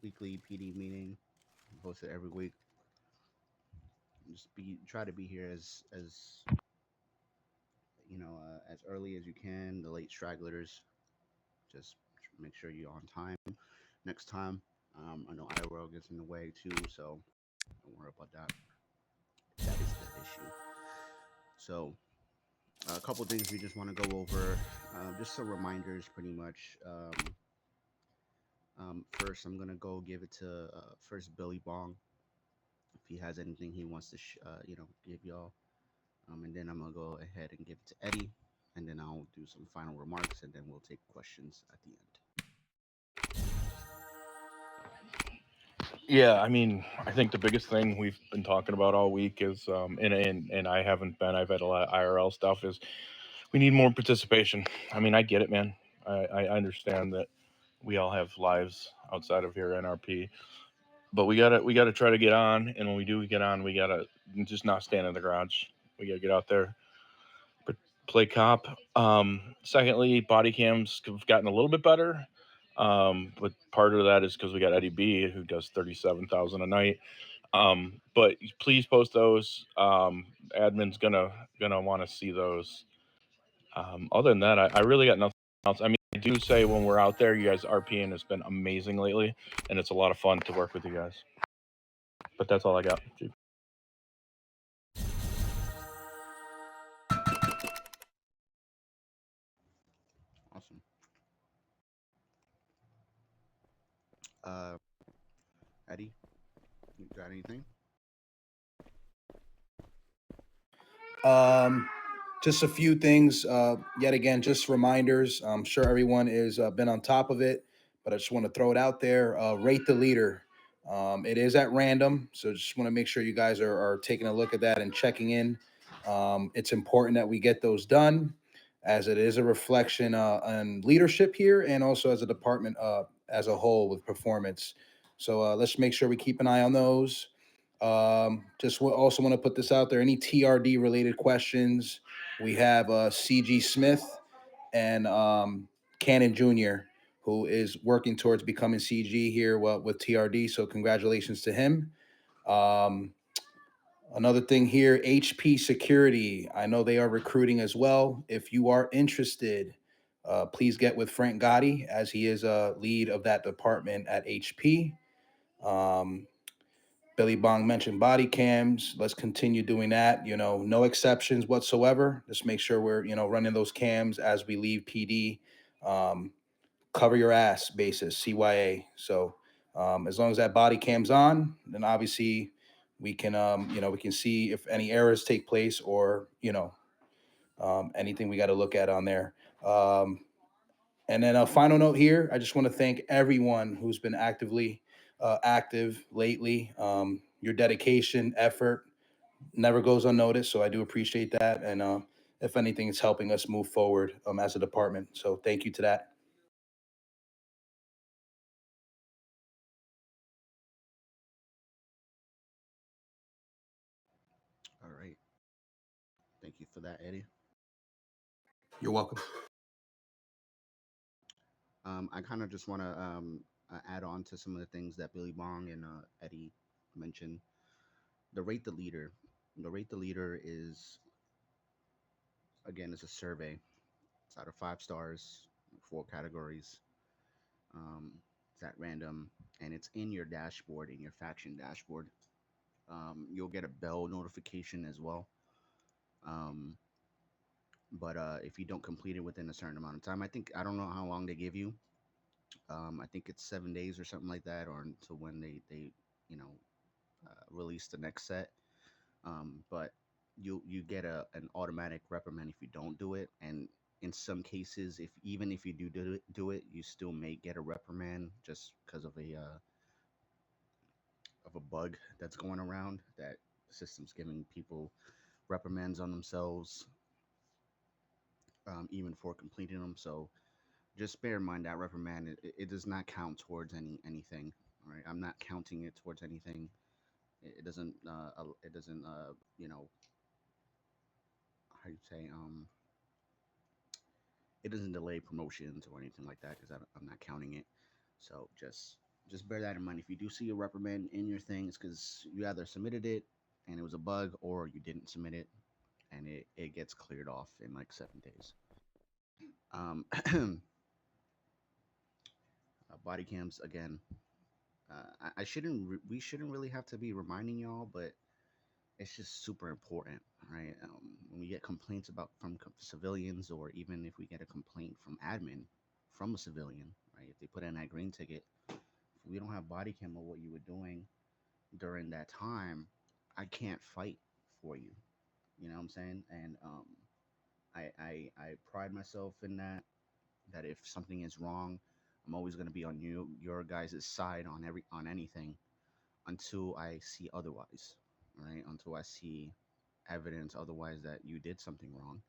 weekly PD meeting posted every week. Just be try to be here as early as you can. The late stragglers, just make sure you're on time next time. I know IRL gets in the way too, so don't worry about that. That is the issue. So a couple things we just want to go over. Just some reminders, pretty much. First, I'm gonna go give it to first Billy Bong if he has anything he wants to give y'all. And then I'm gonna go ahead and give it to Eddie, and then I'll do some final remarks, and then we'll take questions at the end. Yeah, I mean, I think the biggest thing we've been talking about all week is, and I haven't been. I've had a lot of IRL stuff. Is we need more participation. I mean, I get it, man. I understand that we all have lives outside of here NRP, but we gotta try to get on. And when we do get on, we gotta just not stand in the garage. We gotta get out there, play cop. Secondly, body cams have gotten a little bit better. But part of that is because we got Eddie B who does 37,000 a night. But please post those. Admin's gonna want to see those. Other than that, I really got nothing else. I mean, I do say when we're out there, you guys RPing has been amazing lately, and it's a lot of fun to work with you guys. But that's all I got. Chief. Awesome. Uh, Eddie, you got anything? Um, just a few things. Yet again, just reminders. I'm sure everyone is been on top of it, but I just want to throw it out there. Rate the leader. It is at random, so just want to make sure you guys are taking a look at that and checking in. It's important that we get those done, as it is a reflection on leadership here and also as a department as a whole with performance. So let's make sure we keep an eye on those. Also want to put this out there. Any TRD related questions? We have CG Smith and Cannon Jr., who is working towards becoming CG here with TRD. So congratulations to him. Um, Another thing here, HP Security. I know they are recruiting as well. If you are interested, please get with Frank Gotti as he is a lead of that department at HP. Um, Billy Bong mentioned body cams. Let's continue doing that. No exceptions whatsoever. Just make sure we're, running those cams as we leave PD. Um, Cover your ass basis, CYA. So as long as that body cam's on, then obviously we can see if any errors take place or, anything we got to look at on there. Um, and then a final note here, I just want to thank everyone who's been active lately. Your dedication, effort never goes unnoticed. So I do appreciate that. And if anything, it's helping us move forward as a department. So thank you to that. All right. Thank you for that, Eddie. You're welcome. I kind of just want to add on to some of the things that Billy Bong and Eddie mentioned. The rate the leader. The rate the leader is again is a survey. It's out of 5 stars, 4 categories. Um, it's at random, and it's in your dashboard, in your faction dashboard. You'll get a bell notification as well. Um, but if you don't complete it within a certain amount of time, I don't know how long they give you. I think it's 7 days or something like that, or until when they you know release the next set. But you get an automatic reprimand if you don't do it, and in some cases, if even if you do it, you still may get a reprimand just because of a bug that's going around that the system's giving people reprimands on themselves, even for completing them. So just bear in mind that reprimand it does not count towards anything. All right, I'm not counting it towards anything. It doesn't. It doesn't. How you say? It doesn't delay promotions or anything like that because I'm not counting it. So just Just bear that in mind. If you do see a reprimand in your thing, it's because you either submitted it and it was a bug, or you didn't submit it and it gets cleared off in like 7 days. Body cams again. I shouldn't. We shouldn't really have to be reminding y'all, but it's just super important, right? When we get complaints about from civilians, or even if we get a complaint from admin from a civilian, right? If they put in that green ticket, if we don't have body cam of what you were doing during that time, I can't fight for you. You know what I'm saying? And I pride myself in that. That if something is wrong, I'm always going to be on your guys' side on anything until I see otherwise, right? Until I see evidence otherwise that you did something wrong,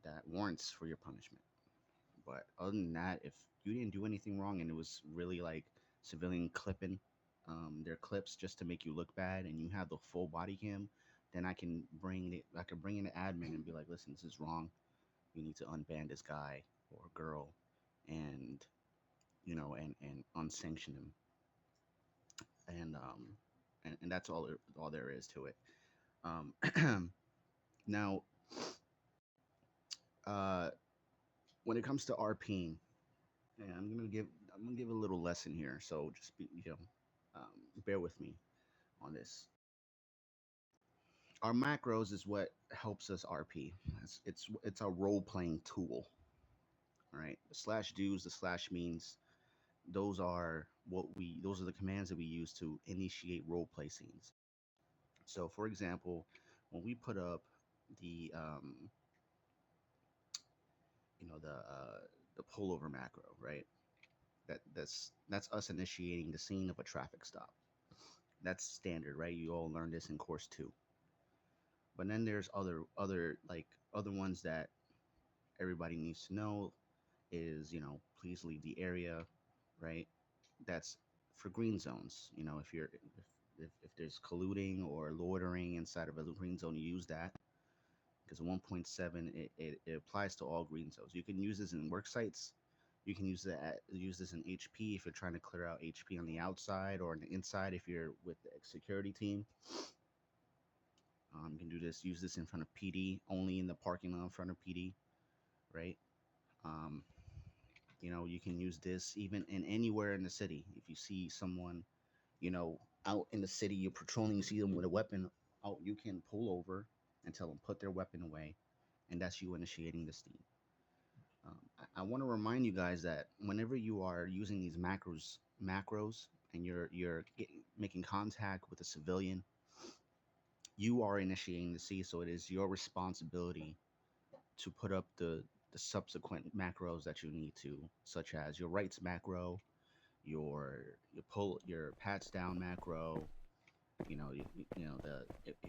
that warrants for your punishment. But other than that, if you didn't do anything wrong and it was really like civilian clipping their clips just to make you look bad, and you have the full body cam, then I can bring in the admin and be like, listen, this is wrong. You need to unban this guy or girl, and and unsanction him, and that's all there is to it. Um, now, uh, when it comes to RPing, and I'm gonna give a little lesson here, so just um, bear with me on this. Our macros is what helps us RP. It's a role playing tool, all right? The slash do's, the slash means, those are the commands that we use to initiate role play scenes. So, for example, when we put up the the pullover macro, right? That's us initiating the scene of a traffic stop. That's standard, right? You all learned this in course 2. But then there's other ones that everybody needs to know is, please leave the area, right? That's for green zones. If there's colluding or loitering inside of a green zone, you use that, because 1.7, it applies to all green zones. You can use this in work sites. You can use this in HP if you're trying to clear out HP on the outside, or on the inside if you're with the security team. You can use this in front of PD, only in the parking lot in front of PD, right? Um, you can use this even in anywhere in the city. If you see someone, out in the city, you're patrolling, you see them with a weapon out, you can pull over and tell them put their weapon away, and that's you initiating the steam. I want to remind you guys that whenever you are using these macros, and making contact with a civilian, you are initiating the C. So it is your responsibility to put up the subsequent macros that you need to, such as your rights macro, your pats down macro. If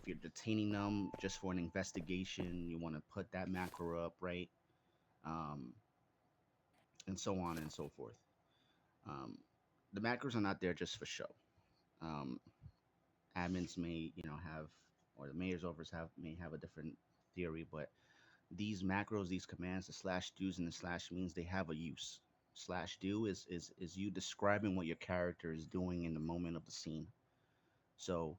you're detaining them just for an investigation, you want to put that macro up, right? Um, and so on and so forth. Um, the macros are not there just for show. Um, Admins may, have, or the mayor's office may have a different theory, but these macros, these commands, the slash do's and the slash means, they have a use. Slash do is you describing what your character is doing in the moment of the scene. So,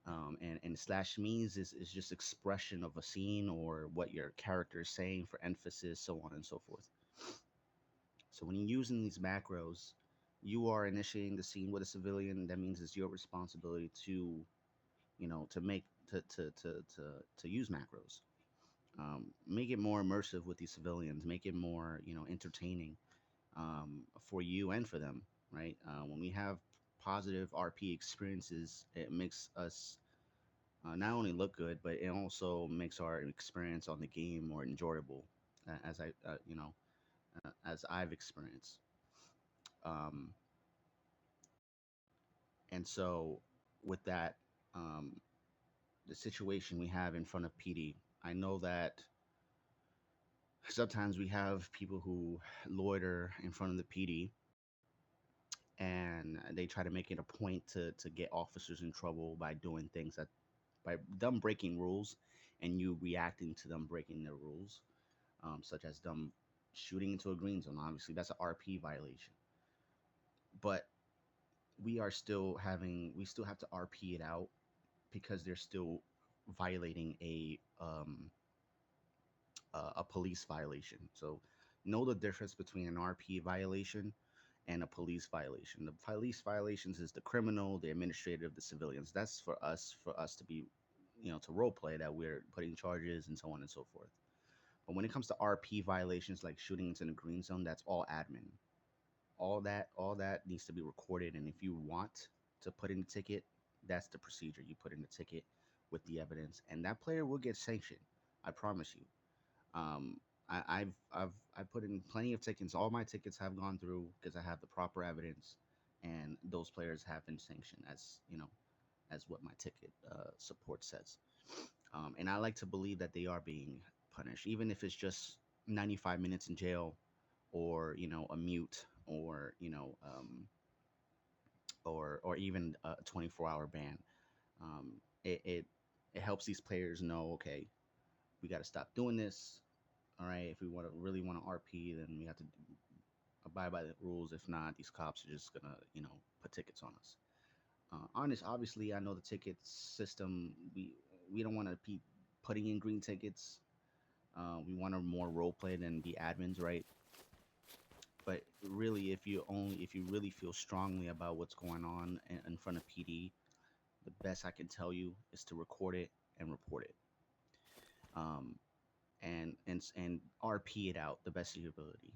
and slash means is just expression of a scene or what your character is saying for emphasis, so on and so forth. So when you're using these macros, you are initiating the scene with a civilian. That means it's your responsibility to, to make to use macros. Make it more immersive with these civilians. Make it more, entertaining, for you and for them, right? When we have positive RP experiences, it makes us not only look good, but it also makes our experience on the game more enjoyable, as as I've experienced. Um, and so, with that, um, the situation we have in front of PD, I know that sometimes we have people who loiter in front of the PD, and they try to make it a point to get officers in trouble by doing things that by them breaking rules, and you reacting to them breaking their rules, such as them shooting into a green zone. Obviously, that's an RP violation. But we still have to RP it out because they're still violating a police violation. So know the difference between an RP violation and a police violation. The police violations is the criminal, the administrative, the civilians. That's for us to be, to role play that we're putting charges and so on and so forth. But when it comes to RP violations like shooting into the green zone, that's all admin. All that needs to be recorded, and if you want to put in the ticket, that's the procedure. You put in the ticket with the evidence, and that player will get sanctioned. I promise you. Um, I've put in plenty of tickets. All my tickets have gone through because I have the proper evidence, and those players have been sanctioned as what my ticket support says. And I like to believe that they are being punished, even if it's just 95 minutes in jail, or a mute, or even a 24-hour ban. Um, it, it it helps these players know, okay, we got to stop doing this. All right, if we really want to RP, then we have to abide by the rules. If not, these cops are just gonna, put tickets on us. Obviously, I know the ticket system. We don't want to be putting in green tickets. We want to more role play than be admins, right? But really, if you really feel strongly about what's going on in front of PD, the best I can tell you is to record it and report it. Um, and RP it out the best of your ability.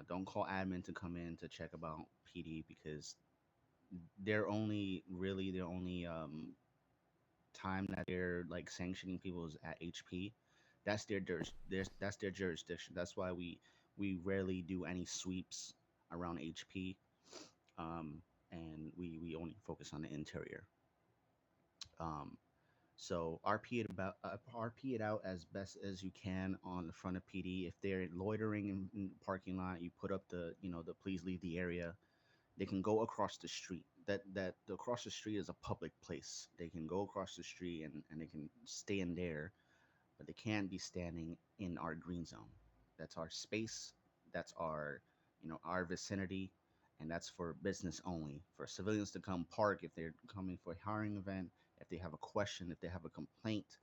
Don't call admin to come in to check about PD because their only time that they're like sanctioning people is at HP. That's their jurisdiction. That's why we rarely do any sweeps around HP, um, and we only focus on the interior. Um, So RP it out as best as you can on the front of PD. If they're loitering in the parking lot, you put up the please leave the area. They can go across the street. That the across the street is a public place. They can go across the street and they can stay in there, but they can't be standing in our green zone. That's our space. That's our vicinity, and that's for business only. For civilians to come park if they're coming for a hiring event, if they have a question, if they have a complaint,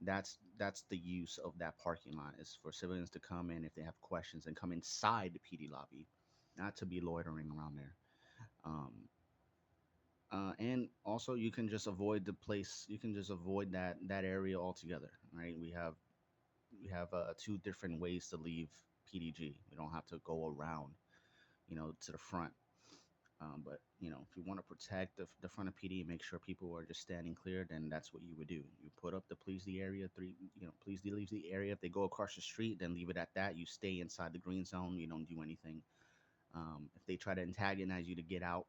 that's the use of that parking lot is for civilians to come in if they have questions and come inside the PD lobby, not to be loitering around there. Um, and also, you can just avoid the place. You can just avoid that area altogether. Right? We have two different ways to leave PDG. We don't have to go around, to the front. But if you want to protect the front of PD and make sure people are just standing clear, then that's what you would do. You put up the please the area three. Please leave the area. If they go across the street, then leave it at that. You stay inside the green zone. You don't do anything. If they try to antagonize you to get out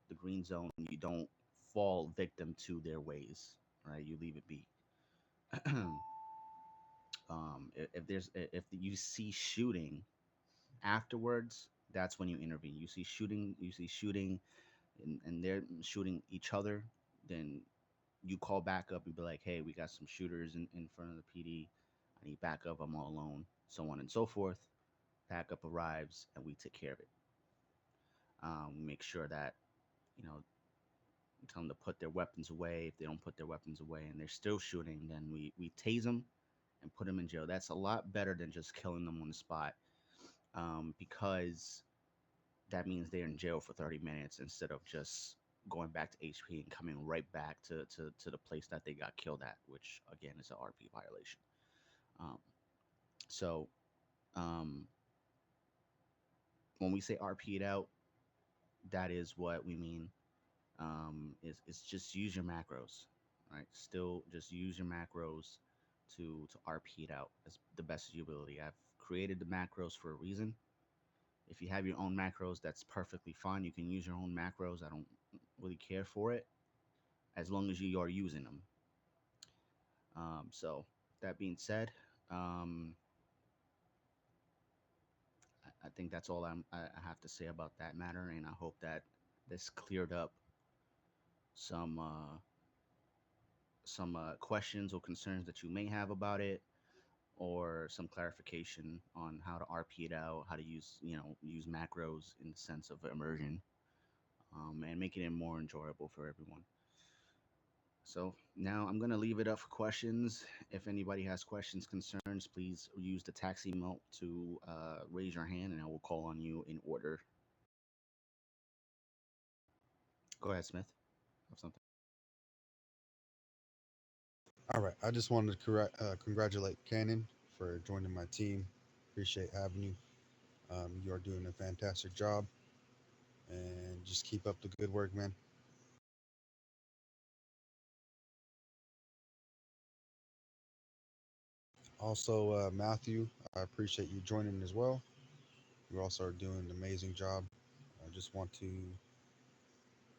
the green zone, you don't fall victim to their ways. Right? You leave it be. If you see shooting afterwards, that's when you intervene. You see shooting, and they're shooting each other, then you call back up and be like, hey, we got some shooters in front of the PD. I need backup. I'm all alone. So on and so forth. Backup arrives, and we take care of it. Make sure that, you know, tell them to put their weapons away. If they don't put their weapons away and they're still shooting, then we tase them and put them in jail. That's a lot better than just killing them on the spot, because that means they're in jail for 30 minutes instead of just going back to HP and coming right back to the place that they got killed at, which again is an RP violation. Um, so um, when we say RP it out, that is what we mean. It's just use your macros, right? Still, just use your macros to RP it out as the best of your ability. I've created the macros for a reason. If you have your own macros, that's perfectly fine. You can use your own macros. I don't really care for it as long as you are using them. So that being said, um, I think that's all I have to say about that matter, and I hope that this cleared up some uh, some questions or concerns that you may have about it, or some clarification on how to RP it out, how to use macros in the sense of immersion. and making it more enjoyable for everyone. So now I'm gonna leave it up for questions. If anybody has questions, concerns, please use the taxi emote to raise your hand, and I will call on you in order. Go ahead, Smith. Have something. All right. I just wanted to congratulate Cannon for joining my team. Appreciate having you. You are doing a fantastic job, and just keep up the good work, man. Also, Matthew, I appreciate you joining as well. You also are doing an amazing job. I just want to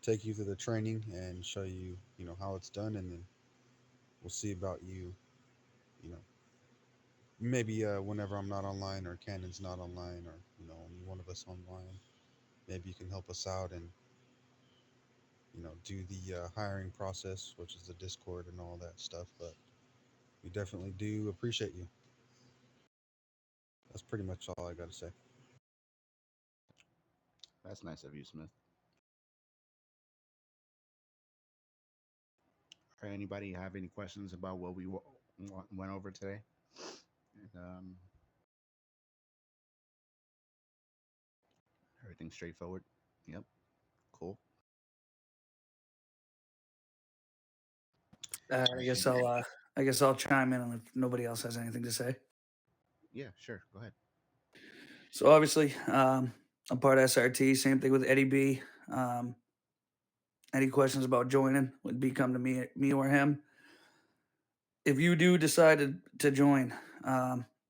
take you through the training and show you, how it's done, and then we'll see about you, you know, maybe whenever I'm not online or Cannon's not online or only one of us online, maybe you can help us out and do the hiring process, which is the Discord and all that stuff. But we definitely do appreciate you. That's pretty much all I got to say. That's nice of you, Smith. Anybody have any questions about what we went over today? And, everything straightforward. Yep. Cool. All I right. So guess I'll chime in if nobody else has anything to say. yeah, sure. Go ahead. So obviously, I'm part of SRT. Same thing with Eddie B. Um, any questions about joining would be come to me or him. If you do decide to join,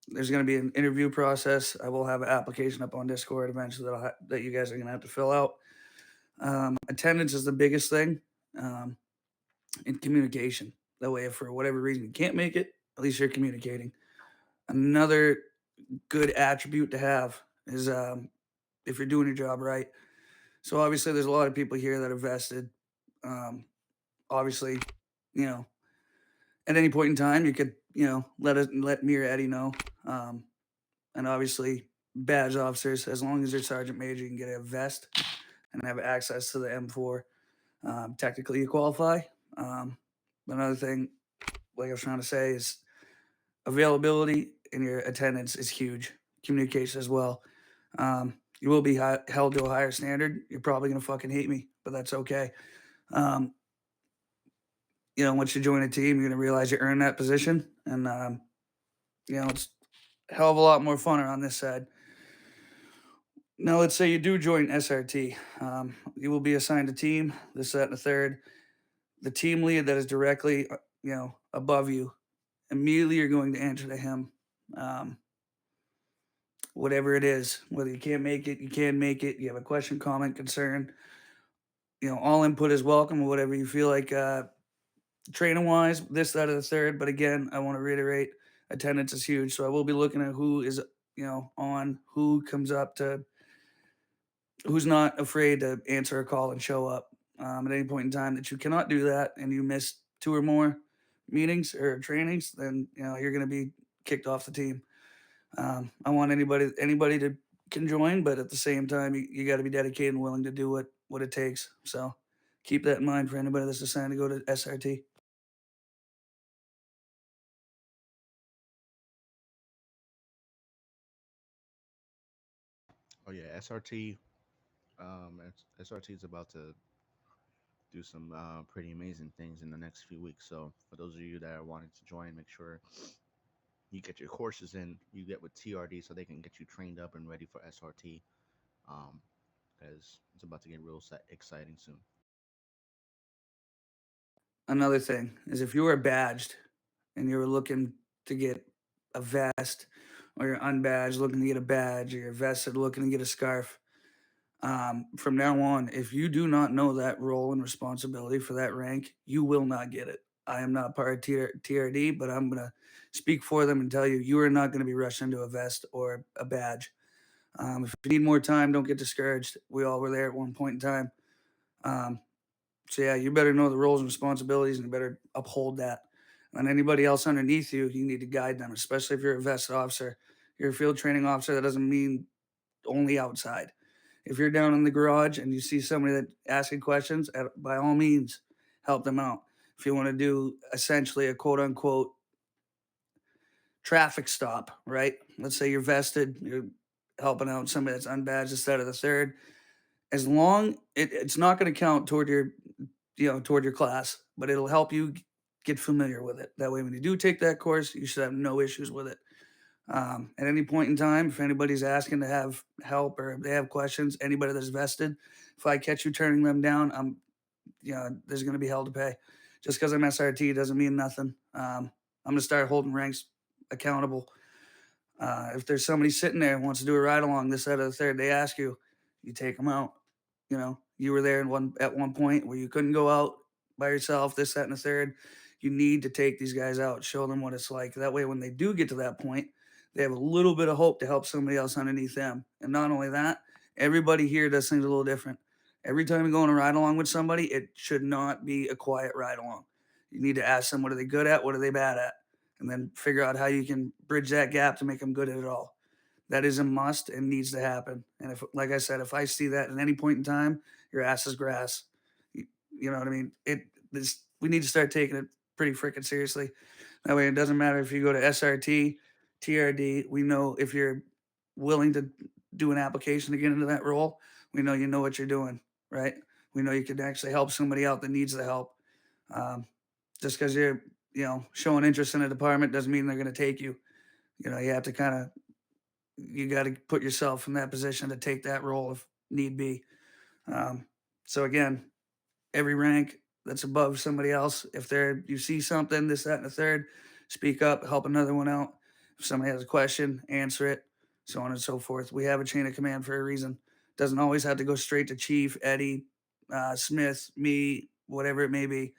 there's going to be an interview process. I will have an application up on Discord eventually that you guys are going to have to fill out. Attendance is the biggest thing, in communication. That way, if for whatever reason you can't make it, at least you're communicating. Another good attribute to have is if you're doing your job right. So obviously, there's a lot of people here that are vested. Um, obviously, you know, at any point in time, you could let me or Eddie know. Um, and obviously, badge officers, as long as you're sergeant major, you can get a vest and have access to the M4. Technically, you qualify. Um, Another thing, like I was trying to say, is availability and your attendance is huge. Communication as well. You will be held to a higher standard. You're probably gonna fucking hate me, but that's okay. Um, Once you join a team, you're gonna realize you earned that position, and it's a hell of a lot more funner on this side. Now, let's say you do join SRT. You will be assigned a team, this, that, and the third. The team lead that is directly, above you, immediately you're going to answer to him. Um, Whatever it is, whether you can't make it, you can make it, you have a question, comment, concern, all input is welcome, whatever you feel like, training wise, this, that, or the third. But again, I want to reiterate, attendance is huge. So I will be looking at who is, on, who comes up to, who's not afraid to answer a call and show up. At any point in time that you cannot do that and you miss two or more meetings or trainings, then, you're going to be kicked off the team. I want anybody to can join, but at the same time, you got to be dedicated and willing to do what it takes. So keep that in mind for anybody that's deciding to go to SRT. Oh yeah, SRT. SRT is about to do some pretty amazing things in the next few weeks. So for those of you that are wanting to join, make sure you get your courses in. You get with TRD so they can get you trained up and ready for SRT. Um, as it's about to get real exciting soon. Another thing is if you are badged and you're looking to get a vest, or you're unbadged looking to get a badge, or you're vested looking to get a scarf. From now on, if you do not know that role and responsibility for that rank, you will not get it. I am not part of TRD, but I'm going to speak for them and tell you, you are not going to be rushed into a vest or a badge. If you need more time, don't get discouraged. We all were there at one point in time. Um, so, yeah, you better know the roles and responsibilities and you better uphold that. And anybody else underneath you, you need to guide them, especially if you're a vested officer. You're a field training officer. That doesn't mean only outside. If you're down in the garage and you see somebody that asking questions, by all means, help them out. If you want to do essentially a quote unquote traffic stop, right? Let's say you're vested, you're helping out somebody that's unbadged instead of the third. As long it's not going to count toward your toward your class, but it'll help you get familiar with it. That way, when you do take that course, you should have no issues with it. At any point in time, if anybody's asking to have help or they have questions, anybody that's vested, if I catch you turning them down, there's going to be hell to pay. Just because I'm SRT doesn't mean nothing. I'm going to start holding ranks accountable. If there's somebody sitting there and wants to do a ride along this side of the third, they ask you, you take them out. You were there at one point where you couldn't go out by yourself, this, that, and the third. You need to take these guys out, show them what it's like. That way, when they do get to that point, they have a little bit of hope to help somebody else underneath them. And not only that, everybody here does things a little different. Every time you go on a ride along with somebody, it should not be a quiet ride along. You need to ask them what are they good at, what are they bad at, and then figure out how you can bridge that gap to make them good at it all. That is a must and needs to happen. And if, like I said, if I see that at any point in time, your ass is grass. You know what I mean? We need to start taking it pretty freaking seriously. That way, it doesn't matter if you go to SRT, TRD. We know if you're willing to do an application to get into that role, we know you know what you're doing, right? We know you can actually help somebody out that needs the help. Um, just because you're, showing interest in a department doesn't mean they're going to take you. You have to you got to put yourself in that position to take that role if need be. Um, so again, every rank that's above somebody else, if you see something, this, that, and the third, speak up, help another one out. If somebody has a question, answer it, so on and so forth. We have a chain of command for a reason. Doesn't always have to go straight to Chief, Eddie, Smith, me, whatever it may be.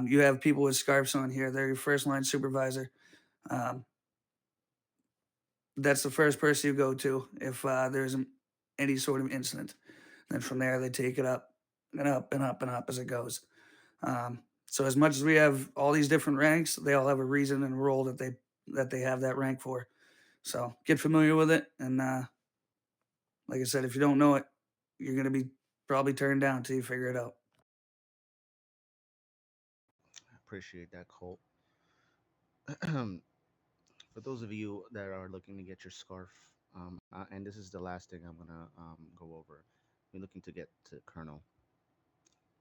You have people with scarves on here. They're your first line supervisor. Um, that's the first person you go to if there's any sort of incident. Then from there, they take it up and up and up and up as it goes. So as much as we have all these different ranks, they all have a reason and a role that they have that rank for. So get familiar with it, and like I said, if you don't know it, you're gonna be probably turned down till you figure it out. Appreciate that, Colt. For those of you that are looking to get your scarf, and this is the last thing I'm gonna go over. You're looking to get to colonel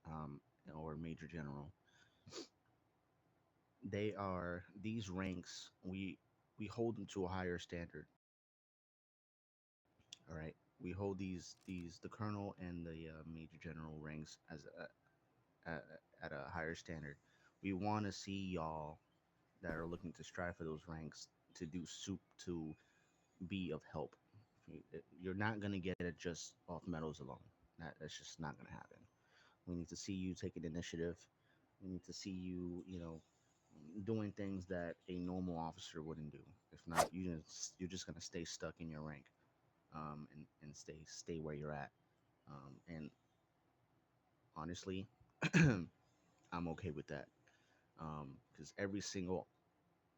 um, or major general. These ranks. We hold them to a higher standard. All right, we hold these the colonel and the major general ranks at a higher standard. We want to see y'all that are looking to strive for those ranks to do soup to be of help. You're not gonna get it just off medals alone. That's just not gonna happen. We need to see you take an initiative. We need to see you, doing things that a normal officer wouldn't do. If not, you're just gonna stay stuck in your rank, and stay where you're at. And honestly, I'm okay with that. Because every single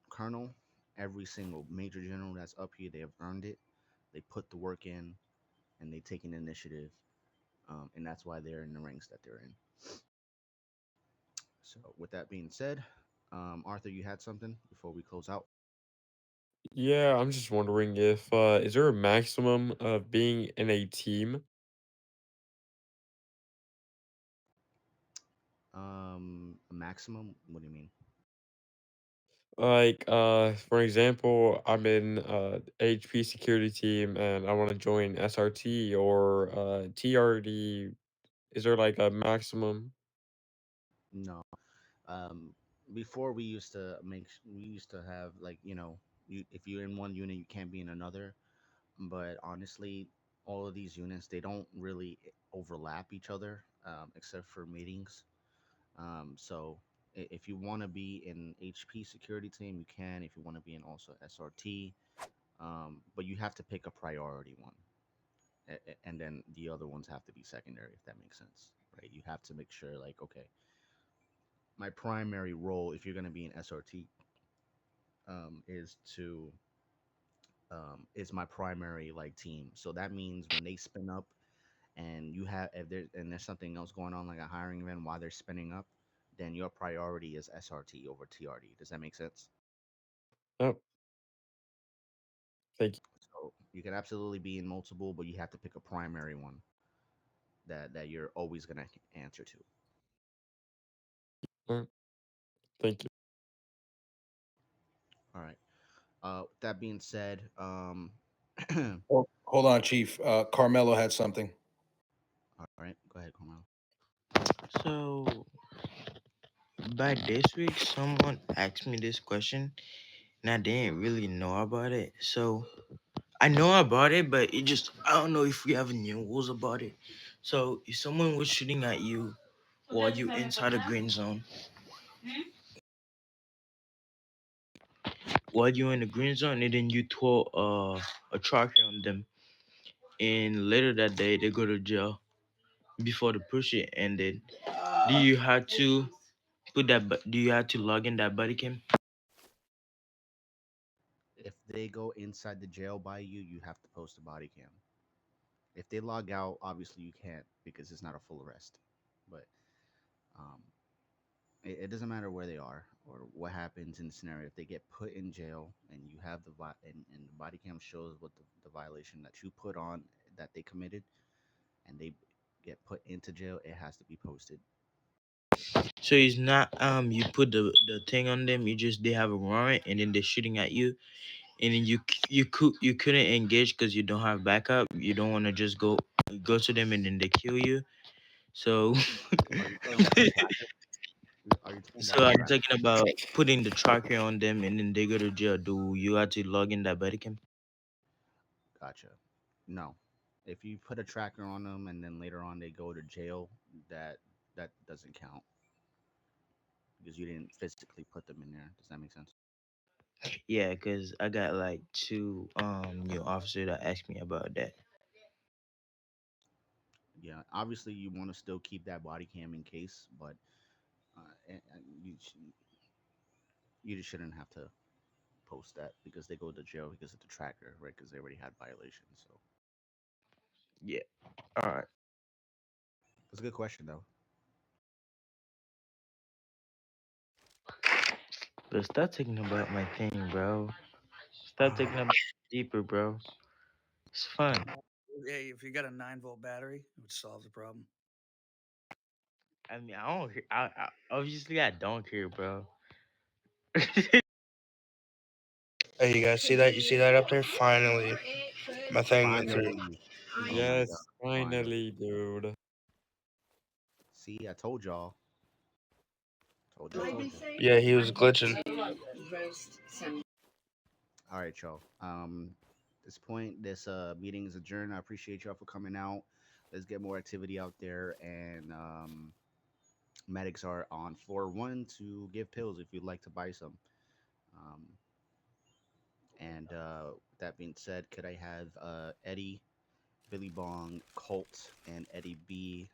colonel, every single major general that's up here, they have earned it. They put the work in, and they take an initiative, and that's why they're in the ranks that they're in. So, with that being said, Arthur, you had something before we close out. Yeah, I'm just wondering if is there a maximum of being in a team? A maximum? What do you mean? Like, for example, I'm in HP security team and I want to join SRT or TRD. Is there like a maximum? No. Um, Before we used to have like if you're in one unit, you can't be in another. But honestly, all of these units they don't really overlap each other, except for meetings. So if you want to be in HP security team, you can. If you want to be in also SRT, but you have to pick a priority one, and then the other ones have to be secondary, if that makes sense, right? You have to make sure, like, okay, my primary role, if you're going to be in SRT, is my primary like team. So that means when they spin up, and you have if there's something else going on like a hiring event while they're spinning up, then your priority is SRT over TRD. Does that make sense? Yep. Thank So you can absolutely be in multiple, but you have to pick a primary one that you're always gonna answer to. you. Thank you. All right. With that being said, all Hold on, Chief. Carmelo had something. right, go ahead, Carmel. So by this week, someone asked me this question, and I didn't really know about it. So I know about it, but it just I don't know if we have new rules about it. So if someone was shooting at you while you inside a green zone, while you're in the green zone, and then you throw a trophy on them, and later that day they go to jail before they push it, and then do you have to do you have to log in that body cam? If they go inside the jail by you, you have to post a body cam. If they log out, obviously you can't because it's not a full arrest. But um, it doesn't matter where they are or what happens in the scenario. If they get put in jail and you have and the body cam shows what the violation that you put on that they committed, and they get put into jail, it has to be posted. So it's not you put the thing on them. You just they have a warrant and then they're shooting at you, and then you couldn't engage because you don't have backup. You don't want to just go to them and then they kill you. So Are you talking about the tracker? Are you talking about so the I'm tracker? talking about putting the tracker on them and then they go to jail. Do you have to log in that body cam? Gotcha. No. If you put a tracker on them and then later on they go to jail, that that doesn't count because you didn't physically put them in there. Does that make sense? Yeah, because I got like two new officers that asked me about that. Yeah. Obviously, you want to still keep that body cam in case, but you just shouldn't have to post that because they go to jail because of the tracker, right? Because they already had violations. So Yeah. All right. it's a good question though. But start thinking about my thing, bro. Start thinking about it deeper, bro. It's fun. Hey, if you got a 9-volt battery, it would solve the problem. I mean, I don't hear. Obviously, I don't care, bro. Hey, you guys see that? You see that up there? Finally, my thing went through. Finally. Oh my god. Yes, Finally. finally, dude. See, I told y'all. Told you. Told you. Yeah, he was glitching. All right, y'all. This point, this meeting is adjourned. I appreciate y'all for coming out. Let's get more activity out there, and medics are on floor one to give pills if you'd like to buy some. Um, and with that being said, could I have Eddie, Billy Bong, Colt, and Eddie B